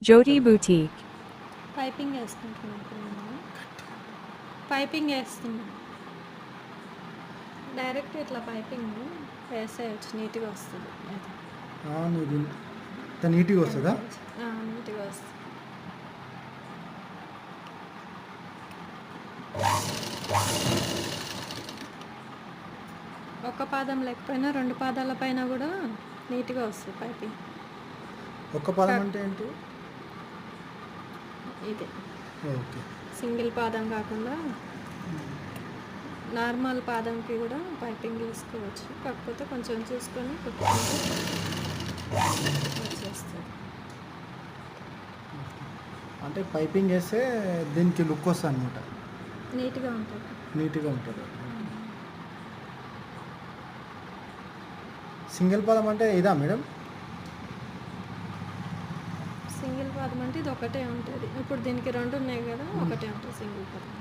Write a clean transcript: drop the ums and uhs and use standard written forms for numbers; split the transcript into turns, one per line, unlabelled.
Jyoti Boutique.
Piping వేసుకుంటున్నాను ఇప్పుడు నేను. పైపింగ్ వేస్తున్నాను. డైరెక్ట్ ఇట్లా పైపింగ్ వేసేయచ్చు, నీట్గా వస్తుంది.
నీది ఇంత నీట్గా వస్తుందా?
నీట్గా వస్తుంది. ఒక పాదం లేకపోయినా 2 పాదాల పైన కూడా నీట్గా వస్తుంది పైపింగ్.
ఒక్క పాదం అంటే ఏంటి?
ఇది
ఓకే.
సింగిల్ పాదం కాకుండా నార్మల్ పాదంకి కూడా పైపింగ్ వేసుకోవచ్చు. కాకపోతే కొంచెం చూసుకొని కుట్టుకుంటే వచ్చేస్తుంది.
అంటే పైపింగ్ వేస్తే దీనికి లుక్ వస్తుంది అనమాట,
నీట్గా ఉంటుంది.
నీట్గా ఉంటుంది. సింగిల్ పాదం అంటే ఇదా మేడం?
సింగిల్ పాదం అంటే ఇది ఒకటే ఉంటుంది. ఇప్పుడు దీనికి 2 ఉన్నాయి కదా, ఒకటే ఉంటుంది సింగిల్ పాదం.